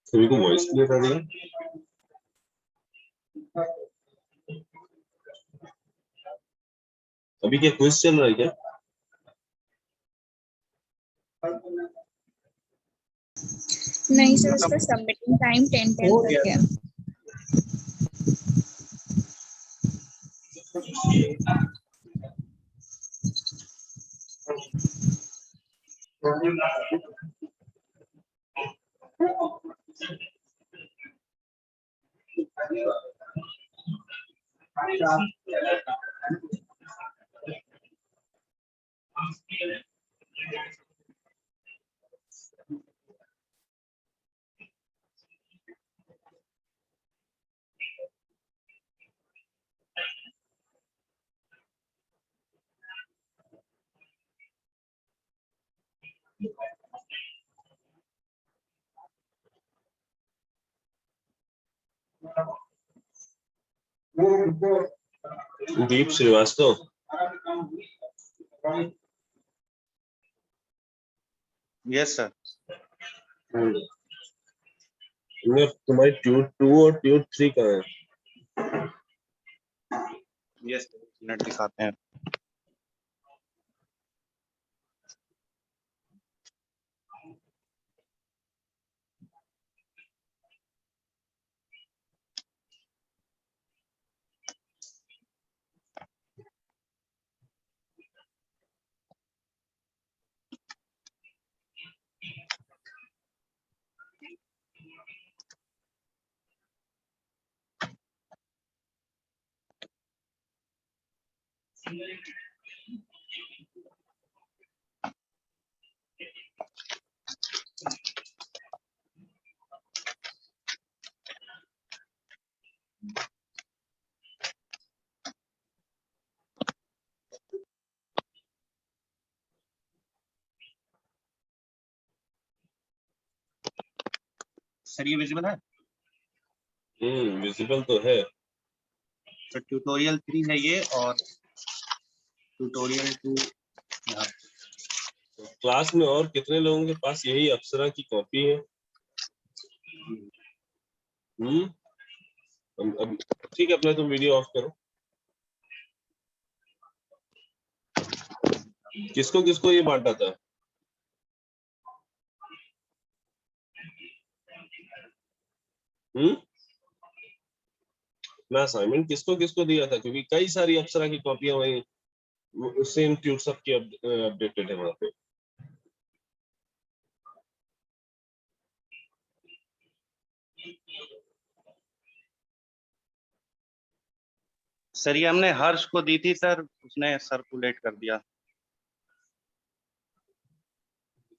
सभी को voice clear आ रही है? अभी क्या क्विज चल रहा है क्या? नहीं सर, उसका सबमिटिंग टाइम 10 तक है। दीप श्रीवास्तव, यस सर। तुम्हारी ट्यूट 2 और ट्यूट 3 कहाँ है? यस मिनट दिखाते हैं। सर ये विजिबल है? विजिबल तो है। तो ट्यूटोरियल 3 है ये, और ट्यूटोरियल 2 यहाँ। क्लास में और कितने लोगों के पास यही अप्सरा की कॉपी है? अब ठीक है, अपना तुम वीडियो ऑफ करो। किसको किसको ये बांटा था? मैं असाइनमेंट किसको किसको दिया था? क्योंकि कई सारी अप्सरा की कॉपियां वही सेम ट्यूट सब की अपडेटेड है वहां पे। सर ये हमने हर्ष को दी थी सर, उसने सर्कुलेट कर दिया।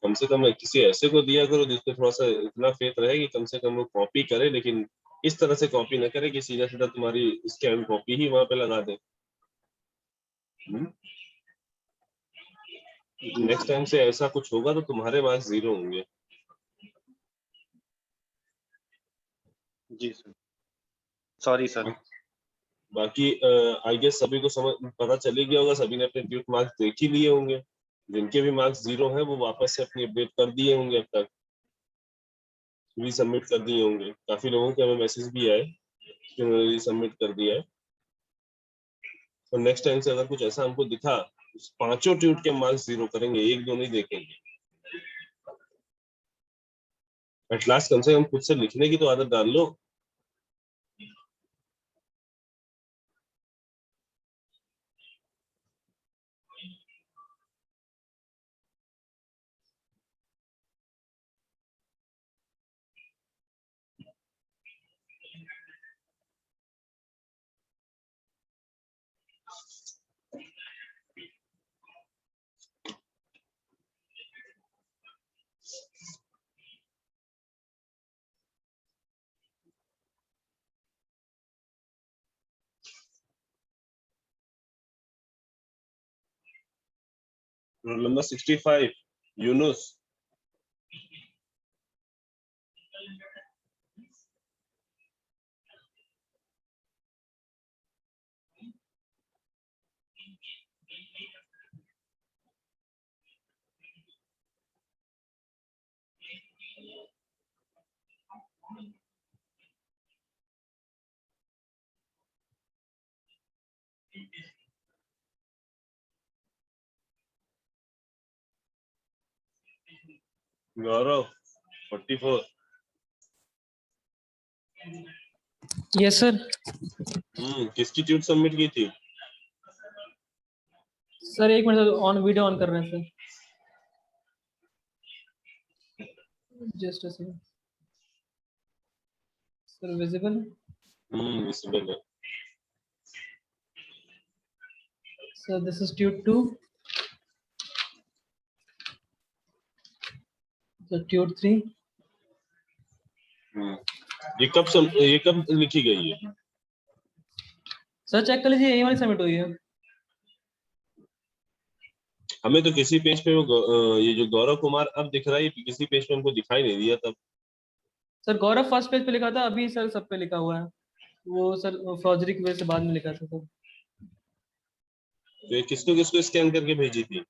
कम से कम किसी ऐसे को दिया करो जिसको थोड़ा सा इतना फेथ रहे कि कम से कम वो कॉपी करे, लेकिन इस तरह से कॉपी ना करे कि सीधा सीधा तुम्हारी स्कैन कॉपी ही वहां पे लगा दे। नेक्स्ट टाइम से ऐसा कुछ होगा तो तुम्हारे मार्क्स 0 होंगे। जी सर, सॉरी सर। बाकी आई गेस सभी को समझ पता चली गया होगा, सभी ने अपने ट्यूट मार्क्स देख ही लिए होंगे। जिनके भी मार्क्स 0 हैं वो वापस से अपनी अपडेट कर दिए होंगे, अब तक रीसबमिट कर दिए होंगे। काफी लोगों के हमें मैसेज भी आए कि उन्होंने रीसबमिट कर दिया है। तो नेक्स्ट टाइम से अगर कुछ ऐसा हमको दिखा, पांचों ट्यूट के मार्क्स 0 करेंगे, एक दो नहीं देखेंगे। एट लास्ट कम से कम खुद से लिखने की तो आदत डाल लो। Roll number 65 Yunus. Gaurav 44। Yes sir. किसकी ट्यूट सबमिट की थी? सर एक मिनट ऑन वीडियो ऑन कर रहे हैं sir, just a second sir. Visible visible है। Sir, this is tute 2, sir tute 3। ये कब लिखी गई है? सर चेक कर लीजिए, यही वाली सबमिट हुई है। हमें तो किसी पेज पे ये जो गौरव कुमार अब दिख रहा है, ये किसी पेज पे हमको दिखाई नहीं दिया तब। सर गौरव फर्स्ट पेज पे लिखा था, अभी सर सब पे लिखा हुआ है। वो सर फौजरी की वजह से बाद में लिखा था सर। तो ये किसको किसको स्कैन करके भेजी थी?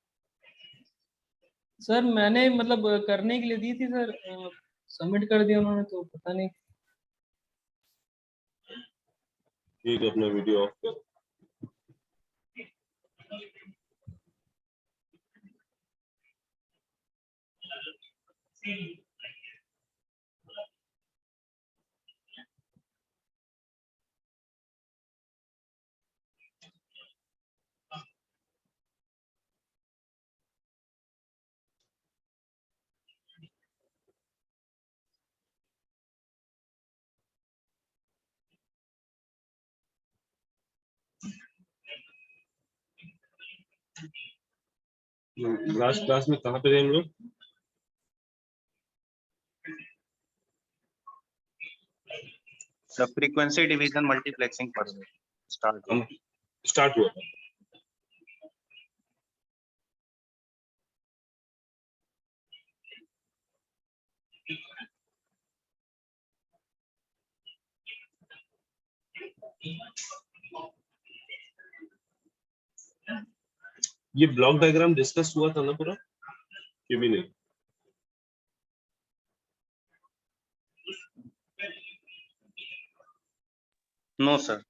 सर मैंने मतलब करने के लिए दी थी सर, सबमिट कर दिया उन्होंने, तो पता नहीं। ठीक है, अपना वीडियो ऑफ कर। लास्ट क्लास में कहाँ पे थे हम लोग? द फ्रीक्वेंसी डिवीजन मल्टीप्लेक्सिंग पर स्टार्ट। हम स्टार्ट हुआ था। ये ब्लॉक डायग्राम डिस्कस हुआ था ना पूरा, कि भी नहीं? No sir.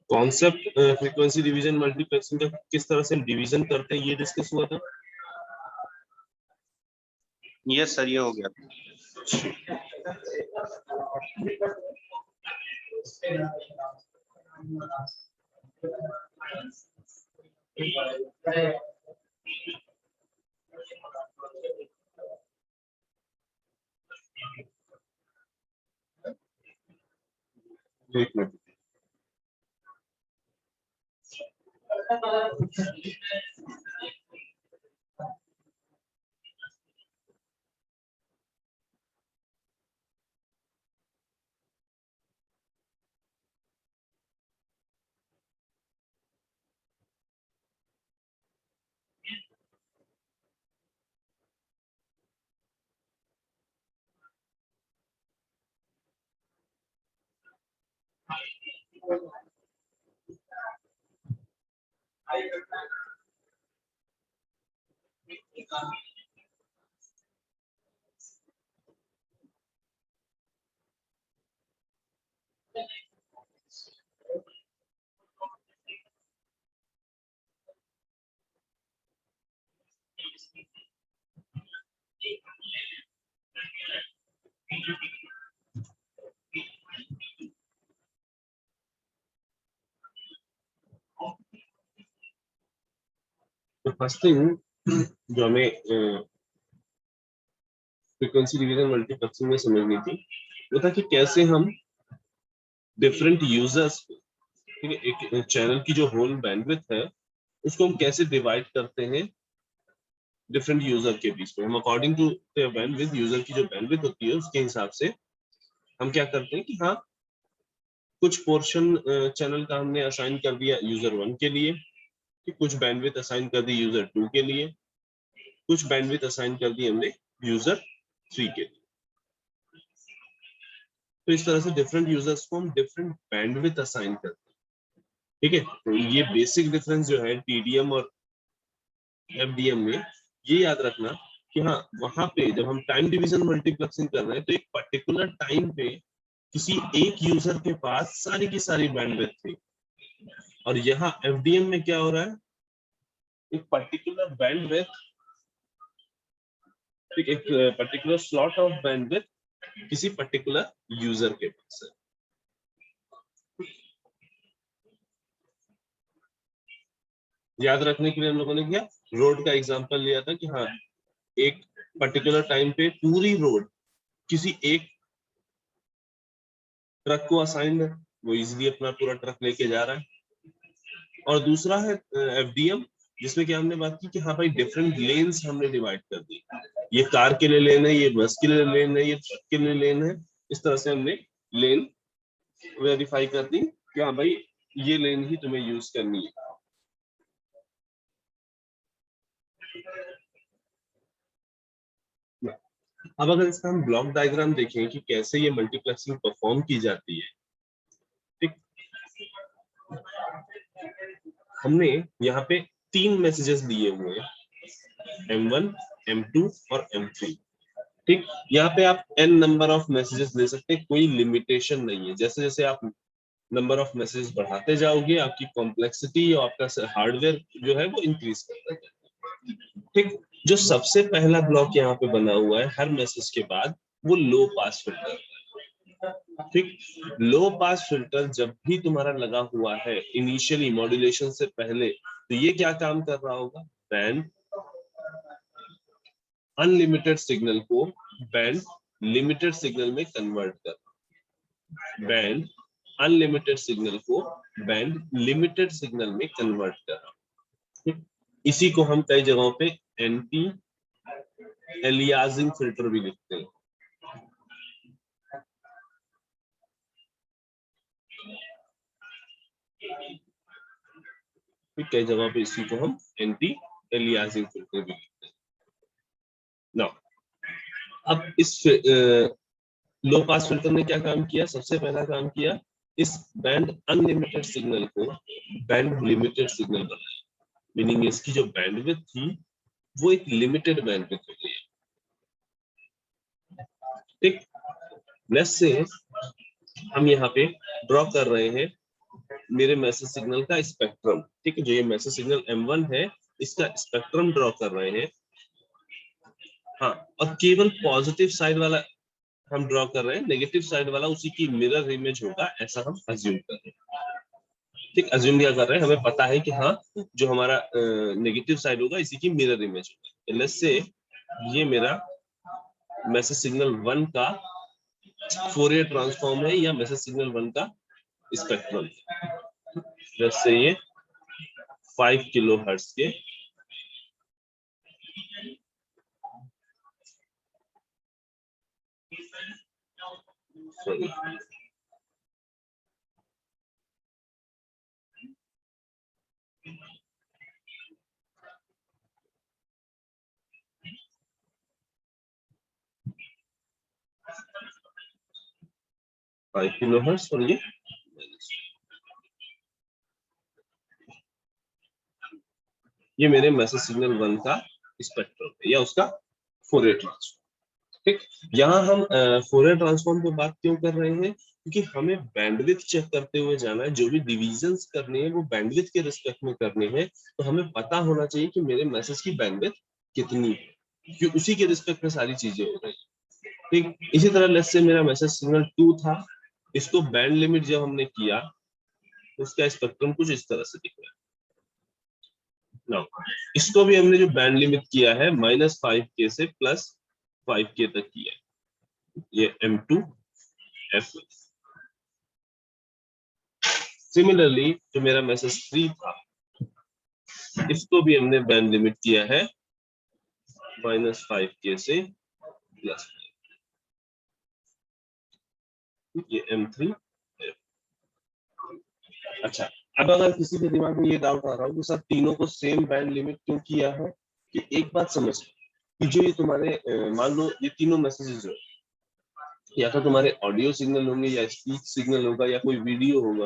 Concept frequency division multiplexing का किस तरह से हम डिवीजन करते हैं ये डिस्कस हुआ था। यस सर, ये हो गया। एक मिनट। तो फर्स्ट थिंग जो हमें फ्रीक्वेंसी डिवीजन मल्टीप्लेक्सिंग में समझनी थी वो था कि कैसे हम डिफरेंट यूजर्स, ठीक है, एक चैनल की जो होल बैंडविड्थ है उसको हम कैसे डिवाइड करते हैं डिफरेंट यूजर के बीच में। हम अकॉर्डिंग टू बैंडविड्थ, यूजर की जो बैंडविड्थ होती है उसके हिसाब से हम क्या करते हैं कि हाँ कुछ पोर्शन चैनल का हमने असाइन कर दिया यूजर 1 के लिए, कि कुछ बैंडविड्थ असाइन कर दी यूजर 2 के लिए, कुछ बैंडविड्थ असाइन कर दी हमने यूजर 3 के लिए। तो इस तरह से डिफरेंट यूजर्स को हम डिफरेंट बैंडविड्थ असाइन करते हैं, ठीक है। तो ये बेसिक डिफरेंस जो है टीडीएम और एफडीएम में, ये याद रखना कि हाँ वहां पे जब हम टाइम डिवीजन मल्टीप्लेक्सिंग कर रहे हैं तो एक पर्टिकुलर टाइम पे किसी एक यूजर के पास सारी की सारी बैंडविड्थ थी, और यहाँ एफडीएम में क्या हो रहा है, एक पर्टिकुलर बैंडविड्थ, एक पर्टिकुलर स्लॉट ऑफ बैंडविड्थ किसी पर्टिकुलर यूजर के पास है। याद रखने के लिए हम लोगों ने क्या रोड का एग्जांपल लिया था कि हाँ एक पर्टिकुलर टाइम पे पूरी रोड किसी एक ट्रक को असाइंड है, वो इजीली अपना पूरा ट्रक लेके जा रहा है। और दूसरा है एफडीएम, जिसमें क्या हमने बात की कि हाँ भाई डिफरेंट लेन्स हमने डिवाइड कर दी, ये कार के लिए लेन है, ये बस के लिए लेन है, ये ट्रक के लिए लेन है। इस तरह से हमने लेन वेरीफाई कर दी कि हाँ भाई ये लेन ही तुम्हें यूज करनी है। अब अगर इसका हम ब्लॉक डायग्राम देखें कि कैसे ये मल्टीप्लेक्सिंग परफॉर्म की जाती है, ठीक, हमने यहाँ पे 3 मैसेजेस दिए हुए हैं, M1, M2 और M3, ठीक। यहाँ पे आप n नंबर ऑफ मैसेजेस दे सकते हैं, कोई लिमिटेशन नहीं है। जैसे जैसे आप नंबर ऑफ मैसेजेस बढ़ाते जाओगे आपकी कॉम्प्लेक्सिटी और आपका हार्डवेयर जो है वो इंक्रीज करता है, ठीक। जो सबसे पहला ब्लॉक यहाँ पे बना हुआ है हर मैसेज के बाद, वो लो पास फिल्टर, ठीक। लो पास फिल्टर जब भी तुम्हारा लगा हुआ है इनिशियली मॉड्यूलेशन से पहले, तो ये क्या काम कर रहा होगा, बैंड अनलिमिटेड सिग्नल को बैंड लिमिटेड सिग्नल में कन्वर्ट कर, बैंड अनलिमिटेड सिग्नल को बैंड लिमिटेड सिग्नल में कन्वर्ट कर रहा हूं। इसी को हम कई जगहों पे एंटी एलियासिंग फिल्टर भी लिखते हैं। कई जगहों पे इसी को हम एंटी एलियासिंग फिल्टर भी लिखते हैं। नाउ अब इस लो पास फिल्टर ने क्या काम किया? सबसे पहला काम किया, इस बैंड अनलिमिटेड सिग्नल को बैंड लिमिटेड सिग्नल बनाया। मीनिंग इसकी जो बैंडविड्थ थी वो एक लिमिटेड बैंडविड्थ हो गई है। ठीक, लेट्स से हम यहाँ पे ड्रॉ कर रहे हैं मेरे मैसेज सिग्नल का स्पेक्ट्रम। ठीक है, जो ये मैसेज सिग्नल M1 है इसका स्पेक्ट्रम ड्रॉ कर रहे हैं। हाँ, और केवल पॉजिटिव साइड वाला हम ड्रॉ कर रहे हैं, नेगेटिव साइड वाला उसी की मिरर इमेज होगा, ऐसा हम अज्यूम कर रहे हैं। ठीक, अज्यूम क्या कर रहे हैं? हमें पता है कि हाँ, जो हमारा नेगेटिव साइड होगा इसी की मिरर इमेज होगा। लेट्स से ये मेरा मैसेज सिग्नल 1 का फोरियर ट्रांसफॉर्म है या मैसेज सिग्नल 1 का स्पेक्ट्रम। लेट्स से ये 5 किलोहर्ट्ज के सॉरी 5 किलोहर्ट्ज और ये मेरे मैसेज सिग्नल 1 का स्पेक्ट्रम है या उसका फोरियर ट्रांसफॉर्म। ठीक, यहाँ हम फोरियर ट्रांसफॉर्म पे बात क्यों कर रहे हैं? क्योंकि हमें बैंडविड्थ चेक करते हुए जाना है, जो भी डिविजन्स करने हैं वो बैंडविड्थ के रिस्पेक्ट में करने हैं। तो हमें पता होना चाहिए कि मेरे मैसेज की बैंडविड्थ कितनी है, क्योंकि उसी के रिस्पेक्ट में सारी चीजें हो रही है। ठीक, इसी तरह लेट्स से मेरा मैसेज सिग्नल 2 था, इसको बैंड लिमिट जब हमने किया तो उसका स्पेक्ट्रम कुछ इस तरह से दिख रहा है। नाउ इसको भी हमने जो बैंड लिमिट किया है -5K से +5K तक किया है, ये M2 F। सिमिलरली जो मेरा मैसेज 3 था इसको भी हमने बैंड लिमिट किया है -5K से +5, ये M3 F। अच्छा, अब अगर किसी के दिमाग में ये डाउट आ रहा हो कि सर तीनों को सेम बैंड लिमिट क्यों किया है, कि एक बात समझ कि जो ये तुम्हारे मान लो ये तीनों मैसेजेस जो या तो तुम्हारे ऑडियो सिग्नल होंगे या स्पीच सिग्नल होगा या कोई वीडियो होगा,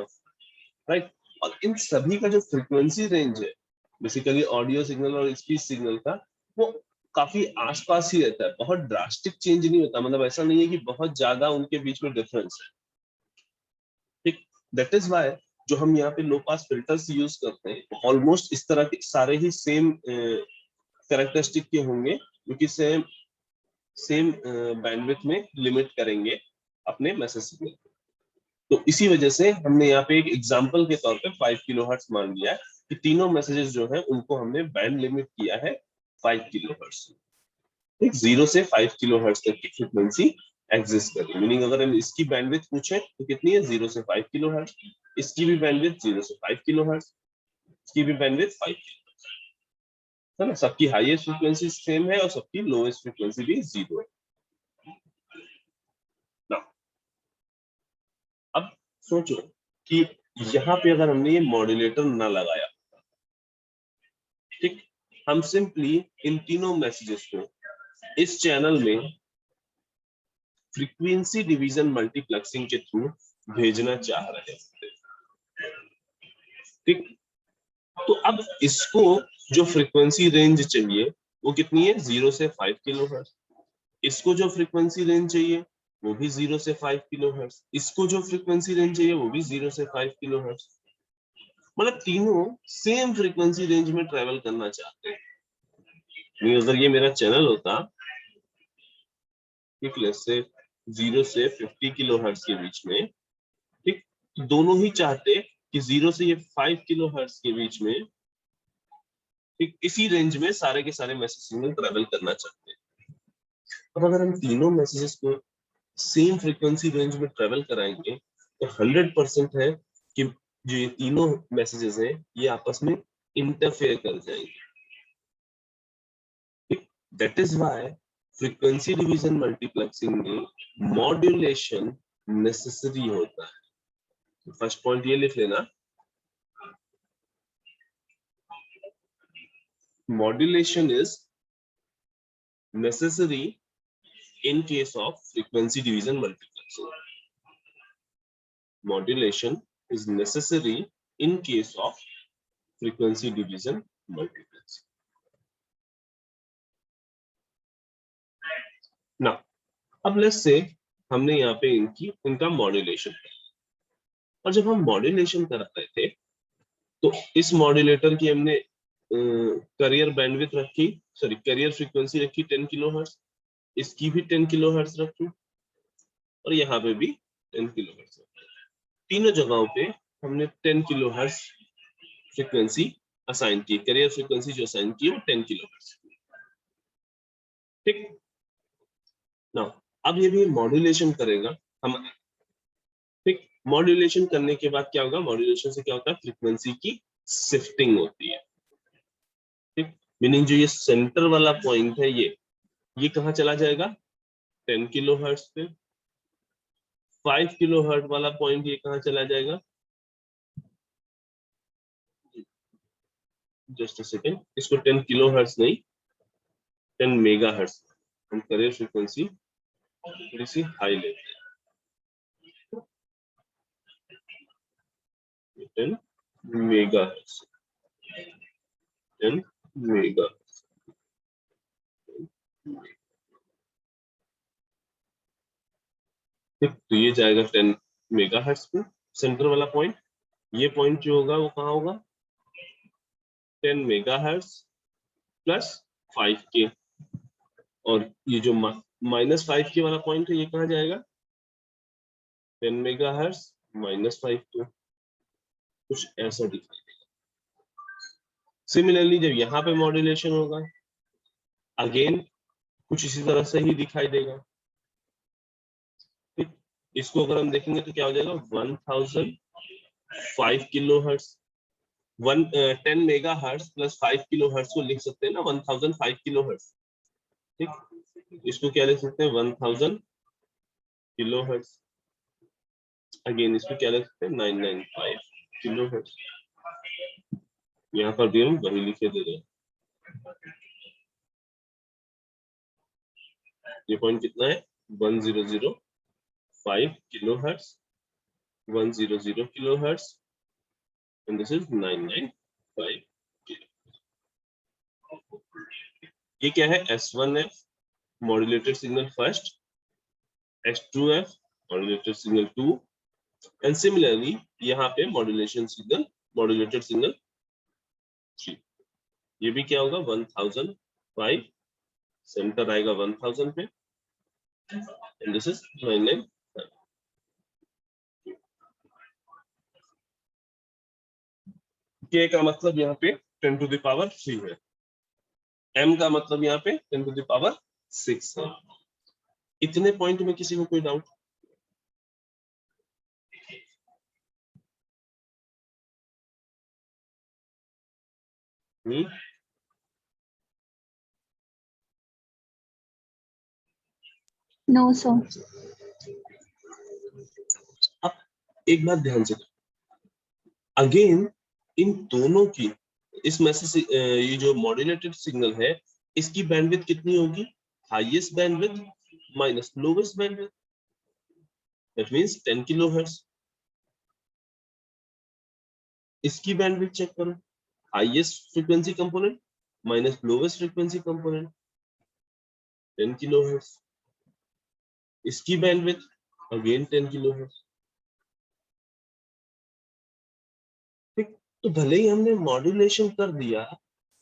राइट, और इन सभी का जो फ्रीक्वेंसी रेंज है बेसिकली ऑडियो सिग्नल और स्पीच सिग्नल का, वो काफी आसपास ही रहता है, बहुत ड्रास्टिक चेंज नहीं होता। मतलब ऐसा नहीं है कि बहुत ज्यादा उनके बीच में डिफरेंस है। ठीक, दैट इज व्हाई जो हम यहाँ पे लो पास फिल्टर्स यूज करते हैं ऑलमोस्ट इस तरह के सारे ही सेम कैरेक्टरिस्टिक के होंगे, क्योंकि सेम बैंडविड्थ में लिमिट करेंगे अपने मैसेज सिग्नल। तो इसी वजह से हमने यहाँ पे एक एग्जांपल के तौर पे 5 किलोहर्ट्ज मान लिया है कि तीनों मैसेजेस जो है उनको हमने बैंड लिमिट किया है 5 किलोहर्ट्ज। ठीक, 0 से 5 किलोहर्ट्ज तक की फ्रीक्वेंसी एग्जिस्ट कर रही है। मीनिंग अगर हम इसकी बैंडविड्थ पूछे तो कितनी है? 0 से 5 किलोहर्ट्ज। इसकी भी बैंडविड्थ 0 से 5 किलोहर्ट्ज, इसकी भी बैंडविड्थ 5 किलोहर्ट्ज है ना। सबकी हाईएस्ट फ्रीक्वेंसी सेम है और सबकी लोएस्ट फ्रीक्वेंसी भी 0 है। Now, अब सोचो कि यहाँ पे अगर हमने ये मॉड्यूलेटर ना लगाया, ठीक, हम सिंपली इन तीनों मैसेजेस को इस चैनल में फ्रीक्वेंसी डिवीजन मल्टीप्लेक्सिंग के थ्रू भेजना चाह रहे हैं। ठीक, तो अब इसको जो फ्रीक्वेंसी रेंज चाहिए वो कितनी है? 0 से 5 किलोहर्ट्ज। इसको जो फ्रीक्वेंसी रेंज चाहिए वो भी 0 से 5 किलोहर्ट्ज। इसको जो फ्रीक्वेंसी रेंज चाहिए वो भी 0 से 5 किलोहर्ट्ज। मतलब तीनों सेम फ्रीक्वेंसी रेंज में ट्रेवल करना चाहते हैं। अगर ये मेरा चैनल होता, ठीक, लेट्स से 0 से 50 किलोहर्ट्ज के बीच में, ठीक, दोनों ही चाहते कि 0 से ये 5 किलोहर्ट्ज के बीच में, ठीक, इसी रेंज में सारे के सारे मैसेज सिग्नल ट्रेवल करना चाहते हैं। अब अगर हम तीनों मैसेजेस को सेम फ्रीक्वेंसी रेंज में ट्रेवल कराएंगे तो 100% है कि जो ये तीनों मैसेजेस हैं ये आपस में इंटरफेयर कर जाएंगे। That is why frequency division multiplexing में मॉड्यूलेशन नेसेसरी होता है। फर्स्ट पॉइंट ये लिख लेना, modulation is necessary in case of frequency division multiplexing. Modulation is necessary in case of frequency division multiplexing. Now, अब let's say हमने यहाँ पे इनका मॉड्यूलेशन किया, और जब हम मॉड्यूलेशन कर रहे थे तो इस मॉड्यूलेटर की हमने करियर बैंडविड्थ रखी, सॉरी करियर फ्रीक्वेंसी रखी 10 किलोहर्ट्ज, इसकी भी 10 किलोहर्ट्ज रखी और यहाँ पे भी 10 किलोहर्ट्ज रखी। तीनों जगहों पे हमने 10 किलोहर्ट्ज फ्रीक्वेंसी असाइन की, करियर फ्रीक्वेंसी जो असाइन की वो 10 किलोहर्ट्ज। ठीक ना, अब ये भी मॉड्यूलेशन करेगा हम। ठीक, मॉड्यूलेशन करने के बाद क्या होगा, मॉड्यूलेशन से क्या होता है, फ्रीक्वेंसी की शिफ्टिंग होती है। ठीक, मीनिंग जो ये सेंटर वाला पॉइंट है ये कहाँ चला जाएगा, 10 किलोहर्ट्ज पे। 5 किलोहर्ट्ज वाला पॉइंट ये कहाँ चला जाएगा, जस्ट अ सेकेंड, इसको 10 किलोहर्ट्ज नहीं 10 मेगाहर्ट्ज, हम करियर फ्रीक्वेंसी थोड़ी सी हाई लेते हैं, 10 मेगाहर्ट्ज, 10 मेगाहर्ट्ज। तो ये जाएगा 10 मेगाहर्ट्ज पे सेंटर वाला पॉइंट। ये पॉइंट जो होगा वो कहाँ होगा, 10 मेगाहर्ट्ज प्लस 5 के, और ये जो -5 के वाला पॉइंट है ये कहाँ जाएगा, 10 मेगाहर्ट्ज -5 के, कुछ ऐसा दिखाई देगा। सिमिलरली जब यहाँ पे मॉड्यूलेशन होगा अगेन कुछ इसी तरह से ही दिखाई देगा। ठीक, इसको अगर हम देखेंगे तो क्या हो जाएगा, 1005 किलोहर्ट्ज, 10 मेगाहर्ट्ज प्लस 5 किलोहर्ट्ज को लिख सकते हैं ना 1005 किलोहर्ट्ज। ठीक, इसको क्या लिख सकते हैं, 1000 किलोहर्ट्ज। अगेन इसको क्या लिख सकते हैं, 995 किलोहर्ट्ज। यहाँ पर भी हम वही लिखे दे रहे हैं। ये पॉइंट कितना है, 1005 kilohertz, 100 kilohertz, and this is 995 kilohertz. ये क्या है, S1F modulated signal first, S2F modulated signal 2, and similarly यहाँ पे मॉड्यूलेशन सिग्नल, मॉड्यूलेटेड सिग्नल 3। ये भी क्या होगा, 1005, सेंटर आएगा 1000 पे, and this is 995। K का मतलब यहाँ पे 10 to the power 3 है, M का मतलब यहाँ पे 10 to the power 6 है। इतने पॉइंट में किसी को कोई डाउट नहीं? No, sir. अब एक बात ध्यान से, अगेन इन दोनों की, इस मैसेज ये जो मॉड्यूलेटेड सिग्नल है इसकी बैंडविड्थ कितनी होगी, highest bandwidth minus lowest bandwidth, that means 10 kilohertz. इसकी बैंडविड्थ चेक करो, highest frequency component minus lowest frequency component, 10 kilohertz. इसकी बैंडविड्थ अगेन 10 किलोहर्ट्ज। ठीक, तो भले ही हमने मॉड्यूलेशन कर दिया,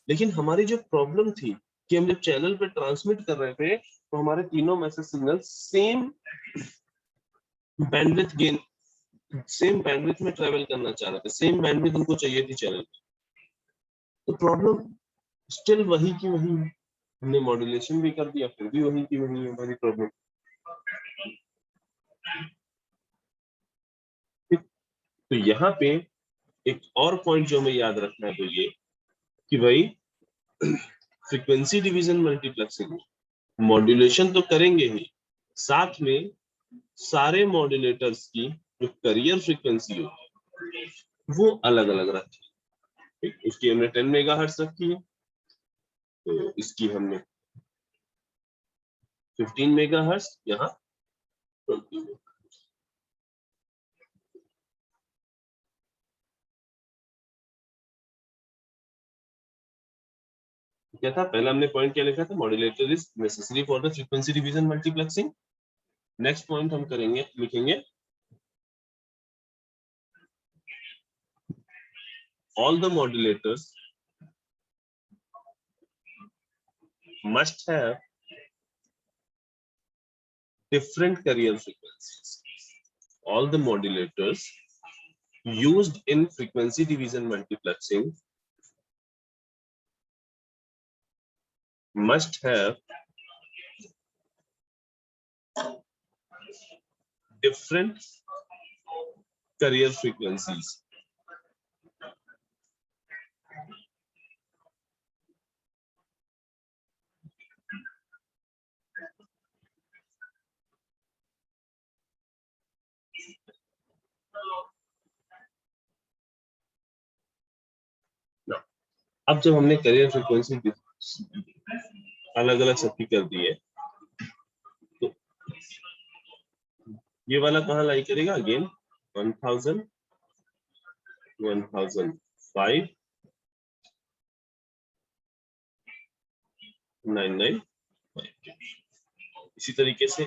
लेकिन हमारी जो प्रॉब्लम थी कि हम जब चैनल पे ट्रांसमिट कर रहे थे तो हमारे तीनों message signal same bandwidth gain, same bandwidth में ट्रेवल करना चाह रहे थे, सेम बैंडविड्थ उनको चाहिए थी चैनल पे। तो प्रॉब्लम स्टिल वही की वही है, हमने मॉड्यूलेशन भी कर दिया फिर भी वही की वही है हमारी प्रॉब्लम। तो यहाँ पे एक और पॉइंट जो हमें याद रखना है तो ये कि भाई फ्रीक्वेंसी डिवीजन मल्टीप्लेक्सिंग मॉड्यूलेशन तो करेंगे ही, साथ में सारे मॉड्यूलेटर्स की जो करियर फ्रीक्वेंसी होगी वो अलग अलग रखी है। ठीक, उसकी हमने 10 मेगाहर्ट्ज रखी है, तो इसकी हमने 15 मेगाहर्ट्ज, यहाँ 20 मेगाहर्ट्ज। क्या था पहला हमने पॉइंट क्या लिखा था, modulator is necessary for the frequency division multiplexing. Next point हम करेंगे, लिखेंगे all the modulators must have different carrier frequencies. All the modulators used in frequency division multiplexing must have different carrier frequencies. अब जब हमने career frequency अलग अलग सबकी कर दी है, तो ये वाला कहाँ लाई करेगा, अगेन 1000, 1005, 995। इसी तरीके से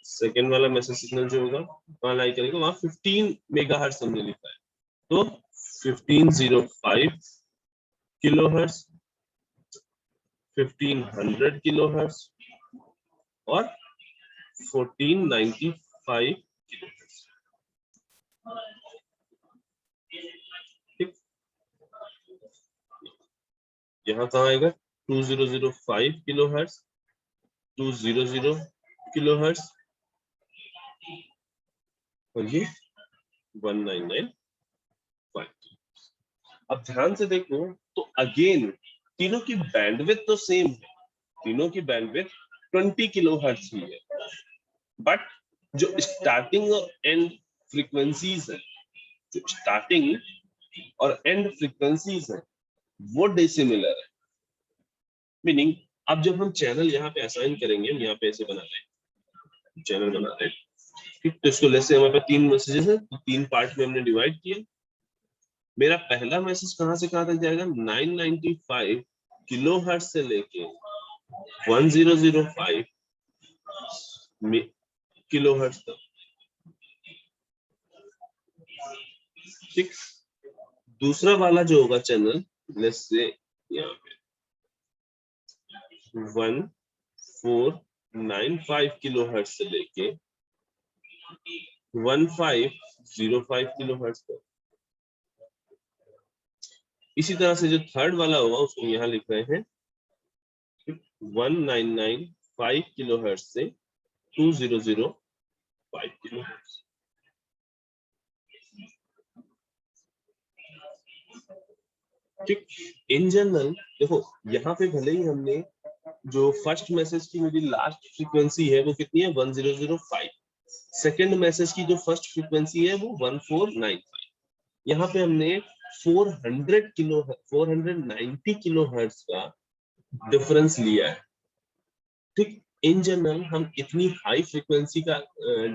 सेकेंड वाला मैसेज सिग्नल जो होगा वहां लाई करेगा, वहां 15 मेगाहर्ट्ज हमने लिखा है, तो 1505 किलोहर्ट्ज, 1500 किलोहर्ट्ज और 1495 किलोहर्ट्ज। ठीक, यहाँ कहाँ आएगा 2005 किलोहर्ट्ज, 200 किलोहर्ट्ज और ये 1995। अब ध्यान से देखो तो अगेन तीनों की बैंडविड्थ तो सेम है, तीनों की बैंडविड्थ 20 किलोहर्ट्ज ही है, बट जो स्टार्टिंग और एंड फ्रीक्वेंसीज है, जो स्टार्टिंग और एंड फ्रीक्वेंसीज है वो डिसिमिलर है। मीनिंग अब जब हम चैनल यहाँ पे असाइन करेंगे, हम यहाँ पे ऐसे बना रहे हैं, चैनल बना रहे हैं, ठीक, तो इसको जैसे हमारे पास 3 मैसेजेस है, तो 3 पार्ट में हमने डिवाइड किया। मेरा पहला मैसेज कहां से कहां तक जाएगा, 995 किलोहर्ट्ज से लेके 1005 किलोहर्ट्ज तक। ठीक, दूसरा वाला जो होगा चैनल, लेट्स से यहाँ पे 1495 किलोहर्ट्ज से लेके 1505 किलोहर्ट्ज तक। इसी तरह से जो थर्ड वाला होगा उसको यहाँ लिख रहे हैं 1995 किलोहर्ट्ज से 2005 किलोहर्ट्ज। ठीक, इन जनरल देखो यहाँ पे भले ही हमने जो फर्स्ट मैसेज की मेरी लास्ट फ्रीक्वेंसी है वो कितनी है 1005, सेकंड मैसेज की जो फर्स्ट फ्रीक्वेंसी है वो 1495, यहाँ पे हमने 490 किलोहर्ट्ज का डिफरेंस लिया है। ठीक, इन जनरल हम इतनी हाई फ्रीक्वेंसी का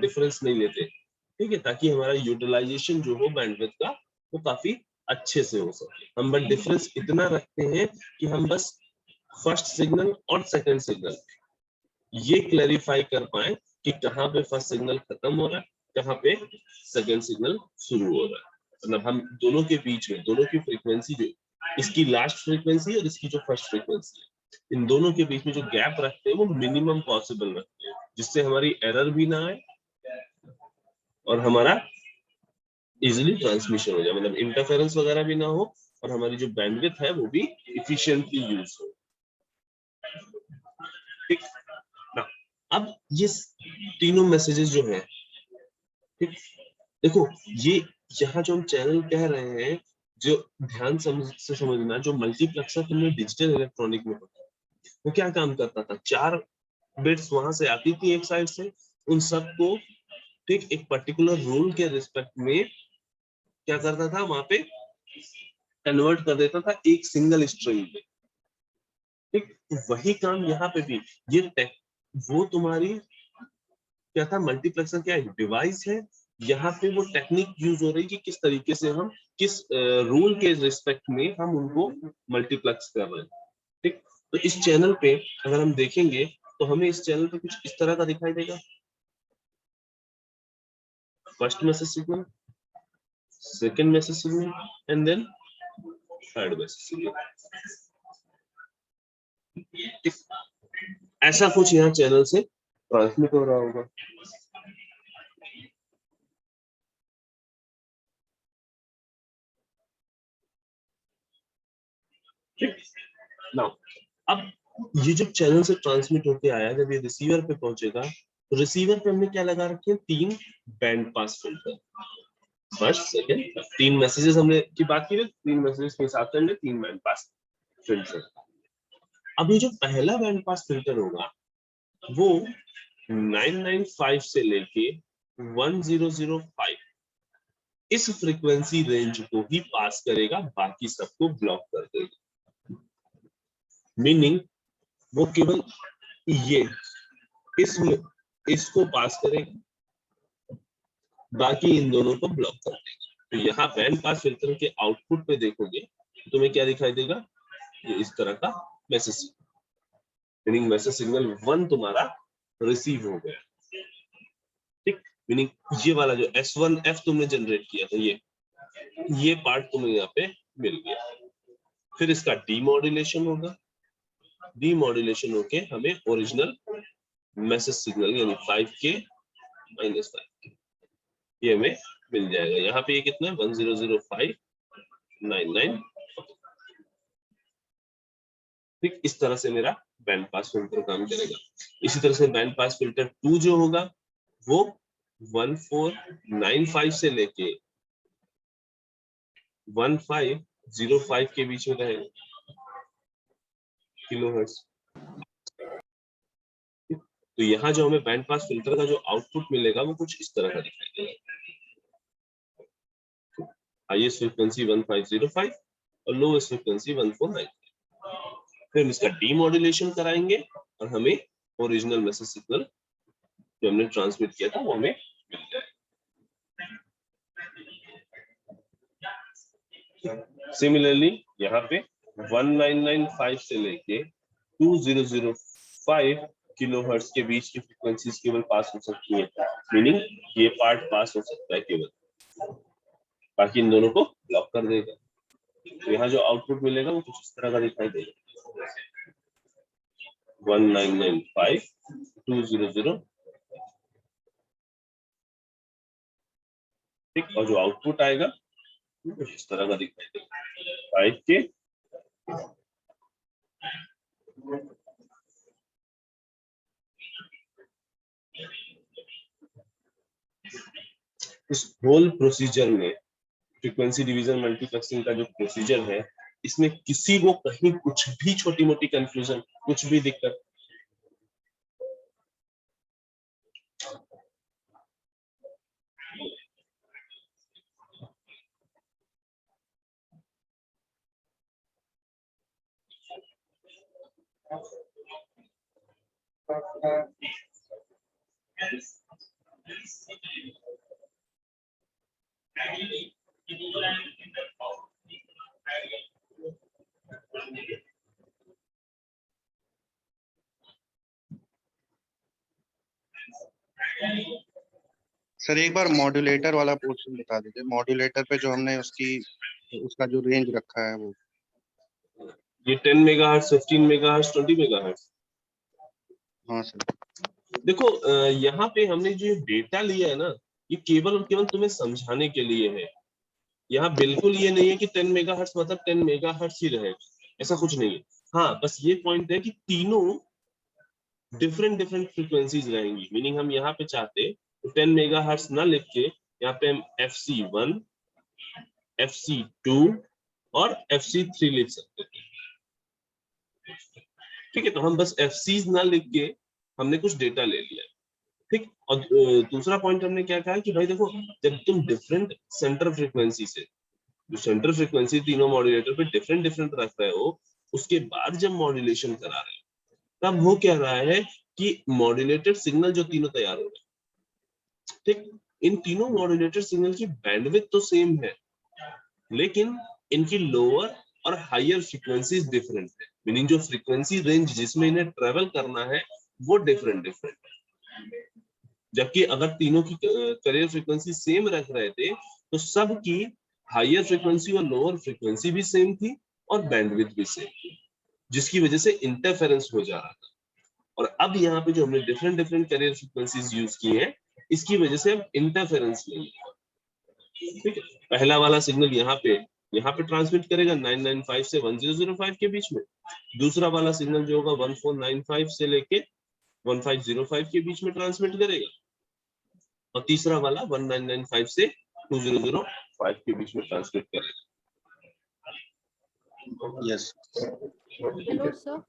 डिफरेंस नहीं लेते, ठीक है, ताकि हमारा यूटिलाइजेशन जो हो बैंडविड्थ का वो काफी अच्छे से हो सके। हम बस डिफरेंस इतना रखते हैं कि हम बस फर्स्ट सिग्नल और सेकंड सिग्नल ये क्लैरिफाई कर पाए कि कहाँ पे फर्स्ट सिग्नल खत्म हो रहा है, कहाँ पे सेकंड सिग्नल शुरू हो रहा है। मतलब हम दोनों के बीच में, दोनों की फ्रीक्वेंसी जो इसकी लास्ट फ्रीक्वेंसी और इसकी जो फर्स्ट फ्रीक्वेंसी है, इन दोनों के बीच में जो गैप रखते हैं वो मिनिमम पॉसिबल रखते हैं, जिससे हमारी एरर भी ना आए और हमारा इजिली ट्रांसमिशन हो जाए, मतलब इंटरफेरेंस वगैरह भी ना हो और हमारी जो बैंडविड्थ है वो भी इफिशिएंटली यूज हो। ठीक, अब ये तीनों मैसेजेस जो हैं, ठीक, देखो यहाँ जो हम चैनल कह रहे हैं, जो ध्यान से समझना, जो मल्टीप्लेक्सर तुमने डिजिटल इलेक्ट्रॉनिक में होता है, वो क्या काम करता था, 4 बिट्स वहां से आती थी एक साइड से, उन सबको ठीक एक पर्टिकुलर रूल के रिस्पेक्ट में क्या करता था, वहां पे कन्वर्ट कर देता था एक सिंगल स्ट्रिंग में। ठीक, वही काम यहाँ पे भी, ये वो तुम्हारी क्या था, मल्टीप्लेक्सर क्या है, डिवाइस है। यहाँ पे वो टेक्निक यूज हो रही है कि किस तरीके से हम किस रूल के रिस्पेक्ट में हम उनको मल्टीप्लेक्स कर रहे हैं। ठीक, तो इस चैनल पे अगर हम देखेंगे तो हमें इस चैनल पे कुछ इस तरह का दिखाई देगा, first message signal, second message signal and then third message signal. ऐसा कुछ यहाँ चैनल से ट्रांसमिट हो रहा होगा। नाउ अब ये जो चैनल से ट्रांसमिट होके आया, जब ये रिसीवर पे पहुंचेगा तो रिसीवर पे हमने क्या लगा रखे हैं, 3 band pass filter, first second, 3 messages हमने की बात की, 3 मैसेजेस के हिसाब से हमने 3 बैंड पास फिल्टर। अब ये जो पहला बैंड पास फिल्टर होगा वो 995 से लेके 1005 इस फ्रीक्वेंसी रेंज को ही पास करेगा, बाकी सबको ब्लॉक कर देगा। मीनिंग वो केवल ये इसको पास करेगा, बाकी इन दोनों को ब्लॉक कर देगा। तो यहाँ बैंड पास फिल्टर के आउटपुट पे देखोगे तो तुम्हें क्या दिखाई देगा, ये इस तरह का मैसेज, मीनिंग मैसेज सिग्नल 1 तुम्हारा रिसीव हो गया। ठीक, मीनिंग ये वाला जो S1F तुमने जनरेट किया था, ये पार्ट तुम्हें यहाँ पे मिल गया। फिर इसका डीमॉड्यूलेशन होगा, डीमॉड्यूलेशन होके हमें ओरिजिनल मैसेज सिग्नल यानी 5K माइनस 5K ये हमें मिल जाएगा। यहाँ पे ये कितना है, 100599। ठीक, इस तरह से मेरा बैंड पास फिल्टर काम करेगा। इसी तरह से बैंड पास फिल्टर 2 जो होगा वो 1495 से लेके 1505 के बीच में रहेगा, किलोहर्ट्ज। तो यहाँ जो हमें बैंड पास फिल्टर का जो आउटपुट मिलेगा वो कुछ इस तरह का दिखाई देगा, हाईएस्ट फ्रीक्वेंसी 1505 और लोएस्ट फ्रीक्वेंसी 1495। फिर हम इसका डीमॉड्यूलेशन कराएंगे और हमें ओरिजिनल मैसेज सिग्नल जो हमने ट्रांसमिट किया था वो हमें मिल जाएगा। सिमिलरली यहाँ पे 1995 से लेके 2005 किलोहर्ट्ज के बीच की फ्रीक्वेंसीज केवल पास हो सकती है, मीनिंग ये पार्ट पास हो सकता है केवल, बाकी इन दोनों को ब्लॉक कर देगा। तो यहाँ जो आउटपुट मिलेगा वो कुछ इस तरह का दिखाई देगा, 1995 200। ठीक, और जो आउटपुट आएगा कुछ इस तरह का दिखाई देगा, 5K। इस होल प्रोसीजर में फ्रीक्वेंसी डिवीजन मल्टीप्लेक्सिंग का जो प्रोसीजर है, इसमें किसी को कहीं कुछ भी छोटी मोटी कंफ्यूजन, कुछ भी दिक्कत, सर एक बार मॉड्यूलेटर वाला पोर्शन बता दीजिए, मॉड्यूलेटर पे जो हमने उसका जो रेंज रखा है वो। ये 10 मेगाहर्ट्ज, 15 मेगाहर्ट्ज, 20 मेगाहर्ट्ज। हाँ सर। देखो यहाँ पे हमने जो डेटा लिया है ना, ये केवल और केवल तुम्हें समझाने के लिए है। यहाँ बिल्कुल ये नहीं है कि 10 मेगाहर्ट्ज मतलब 10 मेगाहर्ट्ज ही रहे, ऐसा कुछ नहीं है। हाँ, बस ये पॉइंट है कि तीनों डिफरेंट फ्रीक्वेंसीज रहेंगी, मीनिंग हम यहाँ पे चाहते तो 10 मेगाहर्ट्ज ना लिख के यहाँ पे हम FC1 FC2 और FC3 लिख सकते हैं। ठीक है, तो हम बस FCs ना लिख के हमने कुछ डेटा ले लिया। ठीक, और दूसरा पॉइंट हमने क्या कहा कि भाई देखो, जब तुम डिफरेंट सेंटर फ्रीक्वेंसी से, जो सेंटर फ्रीक्वेंसी तीनों मॉड्यूलेटर पे डिफरेंट डिफरेंट रख रहे हो, उसके बाद जब मॉड्यूलेशन करा रहे हो, तब हो क्या रहा है कि मॉड्यूलेटेड सिग्नल जो तीनों तैयार हो रहे हैं, ठीक, इन तीनों मॉड्यूलेटेड सिग्नल की बैंडविड्थ तो सेम है, लेकिन इनकी लोअर और हायर फ्रीक्वेंसीज डिफरेंट है, मीनिंग जो फ्रीक्वेंसी रेंज जिसमें इन्हें ट्रेवल करना है वो डिफरेंट है। जबकि अगर तीनों की कैरियर फ्रीक्वेंसी सेम रख रहे थे तो सबकी हायर फ्रीक्वेंसी और लोअर फ्रीक्वेंसी भी सेम थी और बैंडविड्थ भी सेम थी, जिसकी वजह से इंटरफेरेंस हो जा रहा था। और अब यहाँ पे जो हमने different different carrier frequencies use की है, इसकी वजह से अब इंटरफेरेंस नहीं है। ठीक है, पहला वाला सिग्नल यहाँ पे ट्रांसमिट करेगा 995 से 1005 के बीच में, दूसरा वाला सिग्नल जो होगा 1495 से लेके 1505 के बीच में ट्रांसमिट करेगा, और तीसरा वाला 1995 से 2005 के बीच में ट्रांसमिट करेगा। Yes hello sir.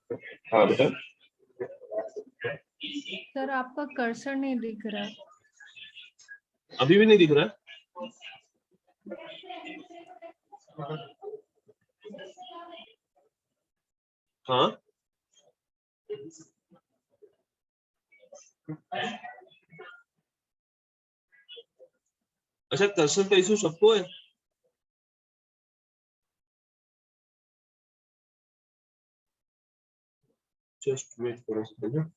हाँ बेटा, सर आपका कर्सर नहीं दिख रहा है। अभी भी नहीं दिख रहा? हाँ, अच्छा, कर्सर का इशू सबको है? जस्ट वेट करो सेकंड।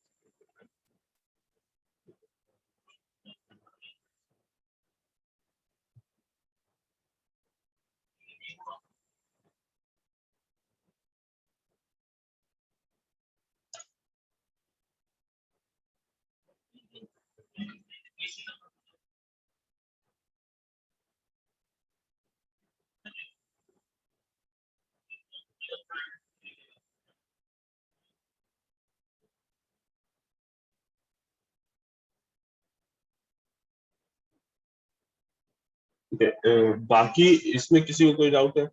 बाकी इसमें किसी को कोई डाउट है?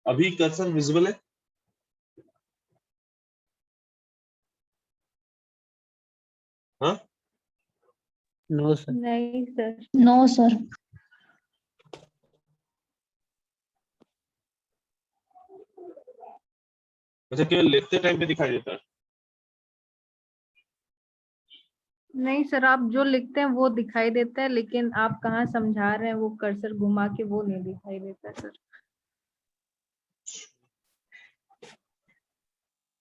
अभी कर्सर विजिबल है? हाँ, नो सर। नहीं सर। No sir. अच्छा, केवल लिखते टाइम पे दिखाई देता है? नहीं सर, आप जो लिखते हैं वो दिखाई देता है, लेकिन आप कहाँ समझा रहे हैं वो कर्सर घुमा के वो नहीं दिखाई देता सर।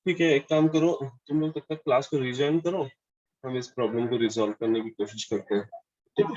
ठीक है, एक काम करो, तुम लोग तब तक क्लास को रिजॉइन करो, हम इस प्रॉब्लम को रिजॉल्व करने की कोशिश करते हैं। ठीक है।